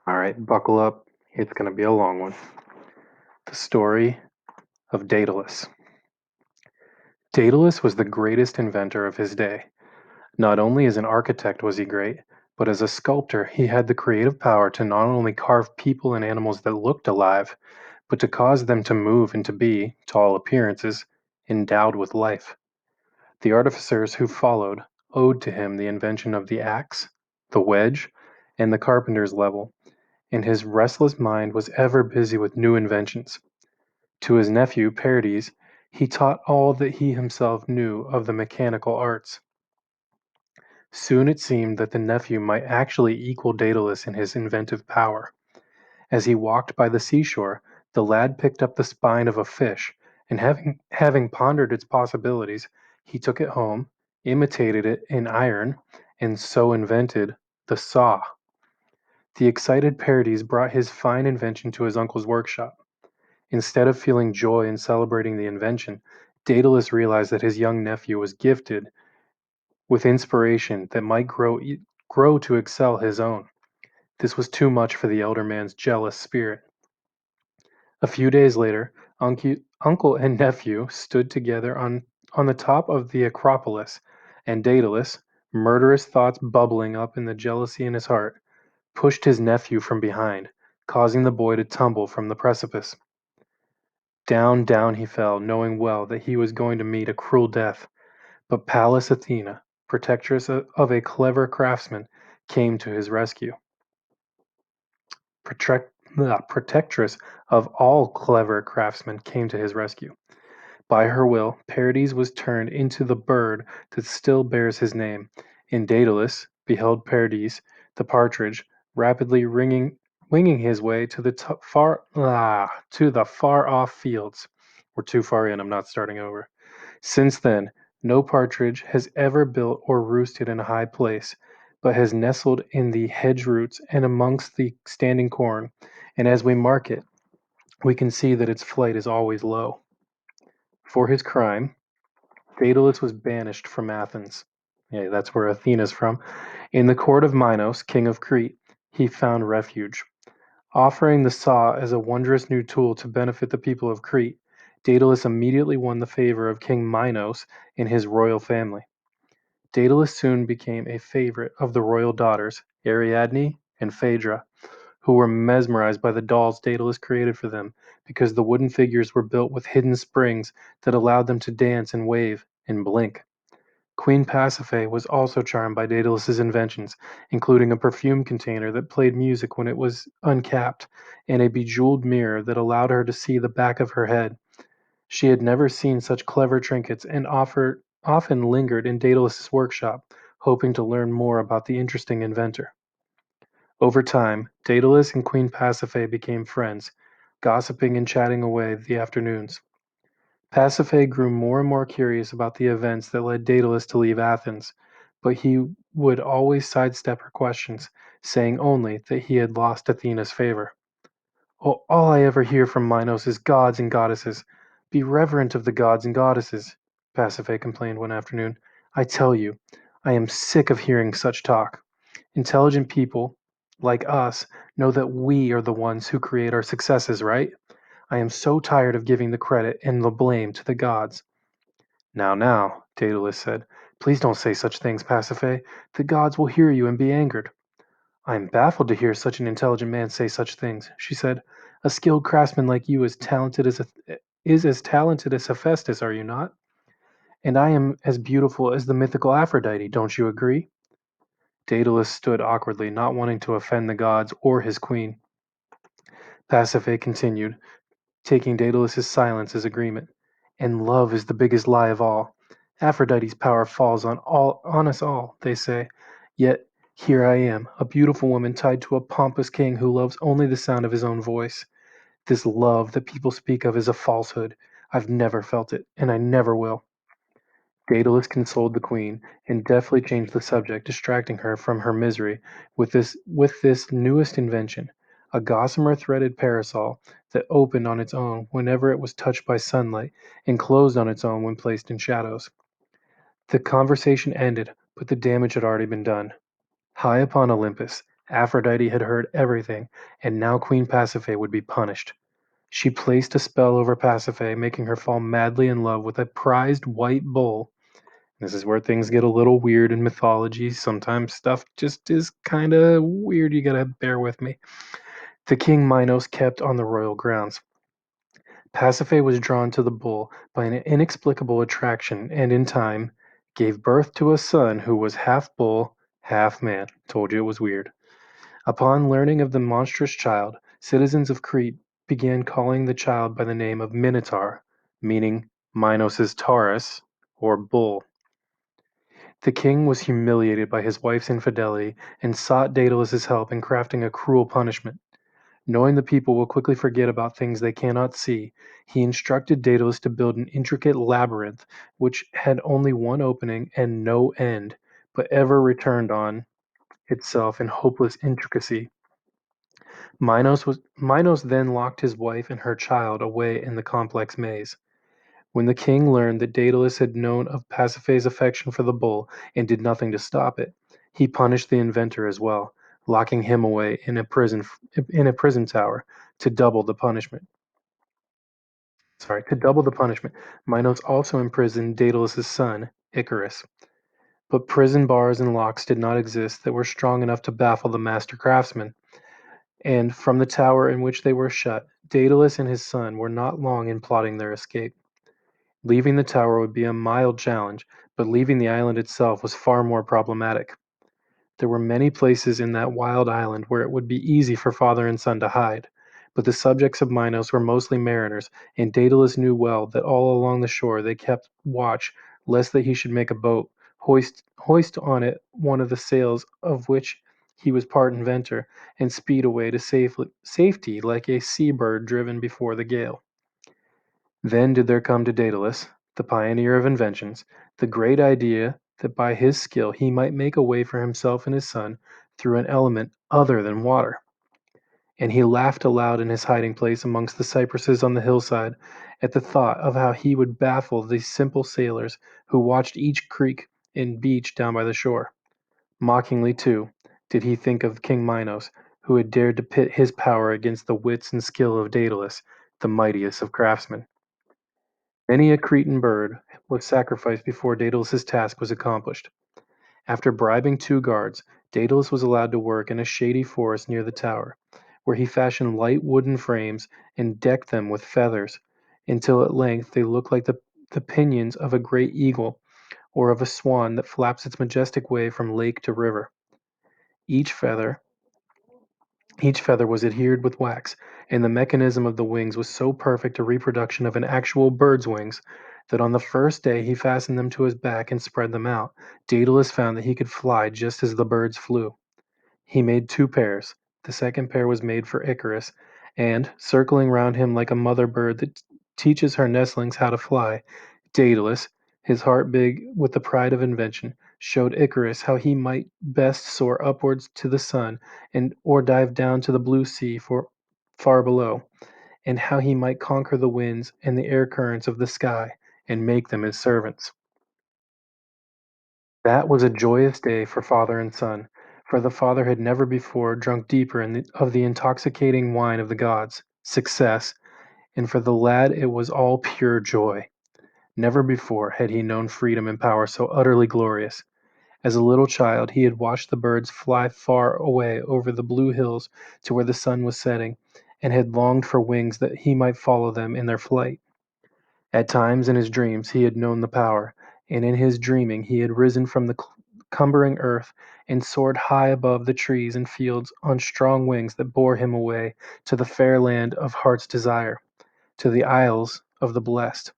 All right, buckle up. It's going to be a long one. The story of Daedalus. Daedalus was the greatest inventor of his day. Not only as an architect was he great, but as a sculptor, he had the creative power to not only carve people and animals that looked alive, but to cause them to move and to be, to all appearances, endowed with life. The artificers who followed owed to him the invention of the axe, the wedge, and the carpenter's level, and his restless mind was ever busy with new inventions. To his nephew Perides he taught all that he himself knew of the mechanical arts. Soon it seemed that the nephew might actually equal Daedalus in his inventive power. As he walked by the seashore, the lad picked up the spine of a fish, and having pondered its possibilities, he took it home, imitated it in iron, and so invented the saw. The excited Perides brought his fine invention to his uncle's workshop. Instead of feeling joy and celebrating the invention, Daedalus realized that his young nephew was gifted with inspiration that might grow to excel his own. This was too much for the elder man's jealous spirit. A few days later, uncle and nephew stood together on the top of the Acropolis, and Daedalus, murderous thoughts bubbling up in the jealousy in his heart, pushed his nephew from behind, causing the boy to tumble from the precipice. Down, down he fell, knowing well that he was going to meet a cruel death. But Pallas Athena, protectress of a clever craftsman, came to his rescue. Protectress of all clever craftsmen came to his rescue. By her will, Perides was turned into the bird that still bears his name, and Daedalus beheld Perides, the partridge, rapidly winging his way to the far off fields. We're too far in. I'm not starting over. Since then, no partridge has ever built or roosted in a high place, but has nestled in the hedge roots and amongst the standing corn, and as we mark it, we can see that its flight is always low. For his crime, Daedalus was banished from Athens. Yeah, that's where Athena's from. In the court of Minos, king of Crete, he found refuge. Offering the saw as a wondrous new tool to benefit the people of Crete, Daedalus immediately won the favor of King Minos and his royal family. Daedalus soon became a favorite of the royal daughters, Ariadne and Phaedra, who were mesmerized by the dolls Daedalus created for them because the wooden figures were built with hidden springs that allowed them to dance and wave and blink. Queen Pasiphae was also charmed by Daedalus's inventions, including a perfume container that played music when it was uncapped, and a bejeweled mirror that allowed her to see the back of her head. She had never seen such clever trinkets and often lingered in Daedalus's workshop, hoping to learn more about the interesting inventor. Over time, Daedalus and Queen Pasiphae became friends, gossiping and chatting away the afternoons. Pasiphae grew more and more curious about the events that led Daedalus to leave Athens, but he would always sidestep her questions, saying only that he had lost Athena's favor. "Oh, all I ever hear from Minos is gods and goddesses. Be reverent of the gods and goddesses," Pasiphae complained one afternoon. "I tell you, I am sick of hearing such talk. Intelligent people, like us, know that we are the ones who create our successes, right? I am so tired of giving the credit and the blame to the gods." "Now, now," Daedalus said, "please don't say such things, Pasiphae. The gods will hear you and be angered." "I am baffled to hear such an intelligent man say such things," she said. "A skilled craftsman like you is as talented as Hephaestus, are you not? And I am as beautiful as the mythical Aphrodite, don't you agree?" Daedalus stood awkwardly, not wanting to offend the gods or his queen. Pasiphae continued, taking Daedalus's silence as agreement. "And love is the biggest lie of all. Aphrodite's power falls on us all, they say. Yet here I am, a beautiful woman tied to a pompous king who loves only the sound of his own voice. This love that people speak of is a falsehood. I've never felt it, and I never will." Daedalus consoled the queen, and deftly changed the subject, distracting her from her misery with this newest invention, a gossamer threaded parasol that opened on its own whenever it was touched by sunlight, and closed on its own when placed in shadows. The conversation ended, but the damage had already been done. High upon Olympus, Aphrodite had heard everything, and now Queen Pasiphae would be punished. She placed a spell over Pasiphae, making her fall madly in love with a prized white bull. This is where things get a little weird in mythology. Sometimes stuff just is kind of weird. You gotta bear with me. The king Minos kept on the royal grounds. Pasiphae was drawn to the bull by an inexplicable attraction and in time gave birth to a son who was half bull, half man. Told you it was weird. Upon learning of the monstrous child, citizens of Crete began calling the child by the name of Minotaur, meaning Minos' Taurus, or bull. The king was humiliated by his wife's infidelity and sought Daedalus' help in crafting a cruel punishment. Knowing the people will quickly forget about things they cannot see, he instructed Daedalus to build an intricate labyrinth which had only one opening and no end, but ever returned on itself in hopeless intricacy. Minos then locked his wife and her child away in the complex maze. When the king learned that Daedalus had known of Pasiphae's affection for the bull and did nothing to stop it, he punished the inventor as well, locking him away in a prison tower to double the punishment. To double the punishment, Minos also imprisoned Daedalus' son, Icarus. But prison bars and locks did not exist that were strong enough to baffle the master craftsman, and from the tower in which they were shut, Daedalus and his son were not long in plotting their escape. Leaving the tower would be a mild challenge, but leaving the island itself was far more problematic. There were many places in that wild island where it would be easy for father and son to hide, but the subjects of Minos were mostly mariners, and Daedalus knew well that all along the shore they kept watch lest that he should make a boat, hoist on it one of the sails of which he was part inventor, and speed away to safety like a sea bird driven before the gale. Then did there come to Daedalus, the pioneer of inventions, the great idea that by his skill he might make a way for himself and his son through an element other than water. And he laughed aloud in his hiding place amongst the cypresses on the hillside at the thought of how he would baffle these simple sailors who watched each creek and beach down by the shore. Mockingly, too, did he think of King Minos, who had dared to pit his power against the wits and skill of Daedalus, the mightiest of craftsmen. Many a Cretan bird was sacrificed before Daedalus' task was accomplished. After bribing two guards, Daedalus was allowed to work in a shady forest near the tower, where he fashioned light wooden frames and decked them with feathers, until at length they looked like the pinions of a great eagle or of a swan that flaps its majestic way from lake to river. Each feather each feather was adhered with wax, and the mechanism of the wings was so perfect a reproduction of an actual bird's wings that on the first day he fastened them to his back and spread them out, Daedalus found that he could fly just as the birds flew. He made two pairs. The second pair was made for Icarus, and, circling round him like a mother bird that teaches her nestlings how to fly, Daedalus, his heart big with the pride of invention, showed Icarus how he might best soar upwards to the sun, and or dive down to the blue sea for far below, and how he might conquer the winds and the air currents of the sky and make them his servants. That was a joyous day for father and son, for the father had never before drunk deeper of the intoxicating wine of the gods, success, and for the lad it was all pure joy. Never before had he known freedom and power so utterly glorious. As a little child he had watched the birds fly far away over the blue hills to where the sun was setting, and had longed for wings that he might follow them in their flight. At times in his dreams he had known the power, and in his dreaming he had risen from the cumbering earth and soared high above the trees and fields on strong wings that bore him away to the fair land of heart's desire, to the isles of the blessed.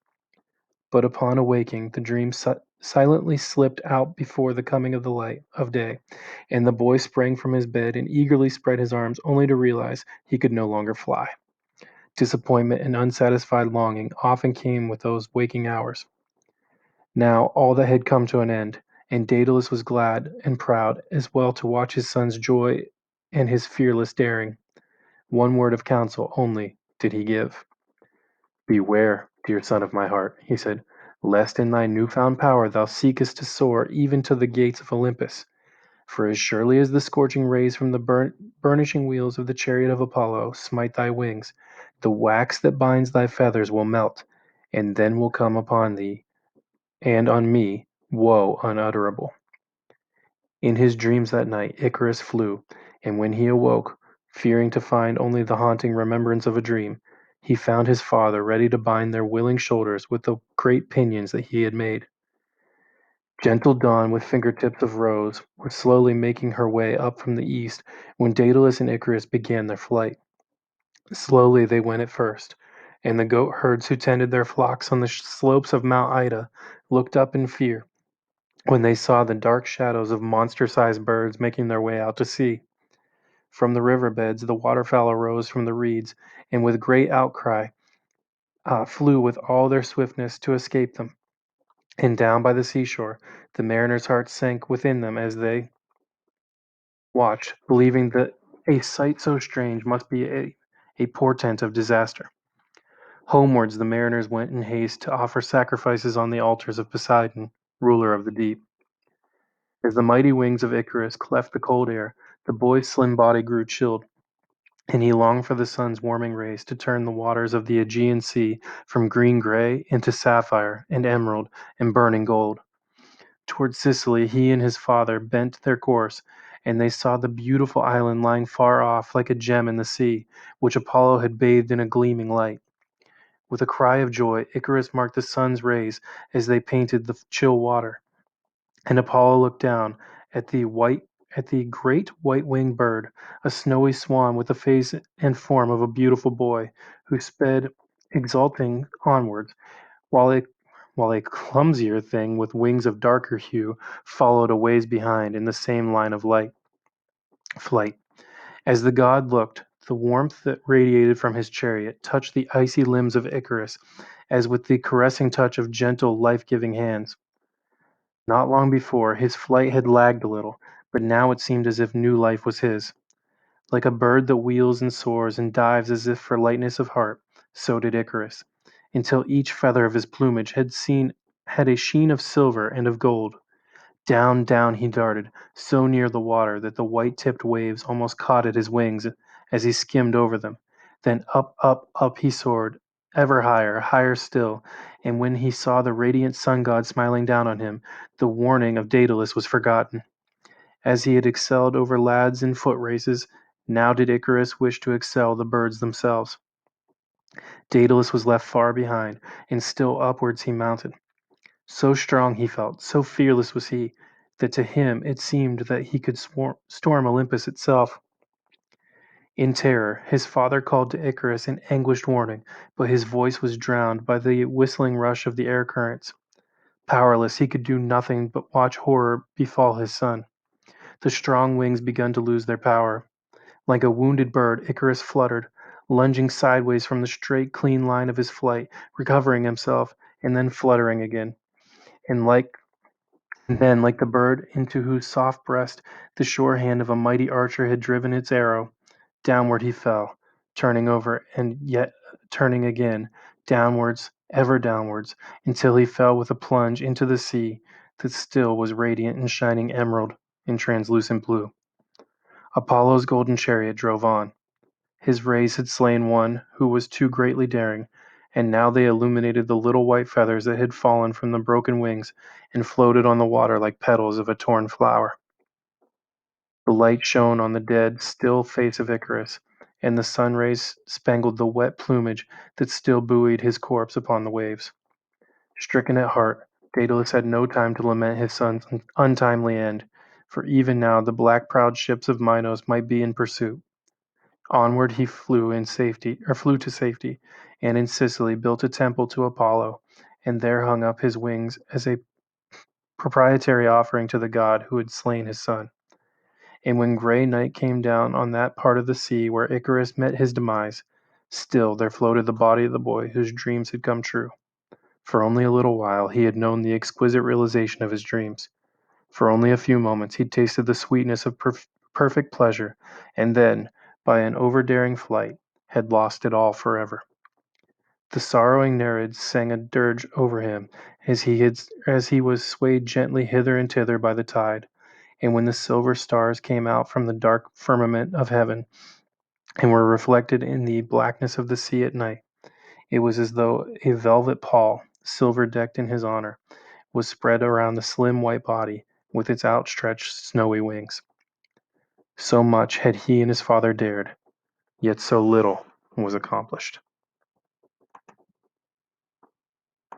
But upon awaking, the dream silently slipped out before the coming of the light of day, and the boy sprang from his bed and eagerly spread his arms only to realize he could no longer fly. Disappointment and unsatisfied longing often came with those waking hours. Now all that had come to an end, and Daedalus was glad and proud as well to watch his son's joy and his fearless daring. One word of counsel only did he give. "Beware, dear son of my heart," he said, "lest in thy new found power thou seekest to soar even to the gates of Olympus. For as surely as the scorching rays from the burnishing wheels of the chariot of Apollo smite thy wings, the wax that binds thy feathers will melt, and then will come upon thee, and on me, woe unutterable. In his dreams that night Icarus flew, and when he awoke, fearing to find only the haunting remembrance of a dream, he found his father ready to bind their willing shoulders with the great pinions that he had made. Gentle dawn with fingertips of rose was slowly making her way up from the east when Daedalus and Icarus began their flight. Slowly they went at first, and the goat herds who tended their flocks on the slopes of Mount Ida looked up in fear when they saw the dark shadows of monster-sized birds making their way out to sea. From the river beds the waterfowl arose from the reeds, and with great outcry flew with all their swiftness to escape them. And down by the seashore the mariners' hearts sank within them as they watched, believing that a sight so strange must be a portent of disaster. Homewards the mariners went in haste to offer sacrifices on the altars of Poseidon, ruler of the deep. As the mighty wings of Icarus cleft the cold air, the boy's slim body grew chilled, and he longed for the sun's warming rays to turn the waters of the Aegean Sea from green-gray into sapphire and emerald and burning gold. Toward Sicily he and his father bent their course, and they saw the beautiful island lying far off like a gem in the sea, which Apollo had bathed in a gleaming light. With a cry of joy, Icarus marked the sun's rays as they painted the chill water, and Apollo looked down at the great white-winged bird, a snowy swan with the face and form of a beautiful boy, who sped exulting onwards, while a while a clumsier thing with wings of darker hue followed a ways behind in the same line of flight. As the god looked, the warmth that radiated from his chariot touched the icy limbs of Icarus as with the caressing touch of gentle, life-giving hands. Not long before, his flight had lagged a little, but now it seemed as if new life was his. Like a bird that wheels and soars and dives as if for lightness of heart, so did Icarus, until each feather of his plumage had a sheen of silver and of gold. Down, down he darted, so near the water that the white-tipped waves almost caught at his wings as he skimmed over them. Then up, up, up he soared, ever higher, higher still, and when he saw the radiant sun god smiling down on him, the warning of Daedalus was forgotten. As he had excelled over lads in foot races, now did Icarus wish to excel the birds themselves. Daedalus was left far behind, and still upwards he mounted. So strong he felt, so fearless was he, that to him it seemed that he could storm Olympus itself. In terror, his father called to Icarus in anguished warning, but his voice was drowned by the whistling rush of the air currents. Powerless, he could do nothing but watch horror befall his son. The strong wings began to lose their power. Like a wounded bird, Icarus fluttered, lunging sideways from the straight, clean line of his flight, recovering himself, and then fluttering again. And like And then, like the bird into whose soft breast the sure hand of a mighty archer had driven its arrow, downward he fell, turning over and yet turning again, downwards, ever downwards, until he fell with a plunge into the sea that still was radiant and shining emerald and translucent blue. Apollo's golden chariot drove on. His rays had slain one who was too greatly daring, and now they illuminated the little white feathers that had fallen from the broken wings and floated on the water like petals of a torn flower. The light shone on the dead, still face of Icarus, and the sun rays spangled the wet plumage that still buoyed his corpse upon the waves. Stricken at heart, Daedalus had no time to lament his son's untimely end, for even now the black-prowed ships of Minos might be in pursuit. Onward he flew to safety, and in Sicily built a temple to Apollo, and there hung up his wings as a propitiatory offering to the god who had slain his son. And when gray night came down on that part of the sea where Icarus met his demise, still there floated the body of the boy whose dreams had come true. For only a little while he had known the exquisite realization of his dreams. For only a few moments he tasted the sweetness of perfect pleasure, and then, by an overdaring flight, had lost it all forever. The sorrowing Nereids sang a dirge over him as he was swayed gently hither and thither by the tide, and when the silver stars came out from the dark firmament of heaven and were reflected in the blackness of the sea at night, it was as though a velvet pall, silver decked in his honor, was spread around the slim white body with its outstretched snowy wings. So much had he and his father dared, yet so little was accomplished.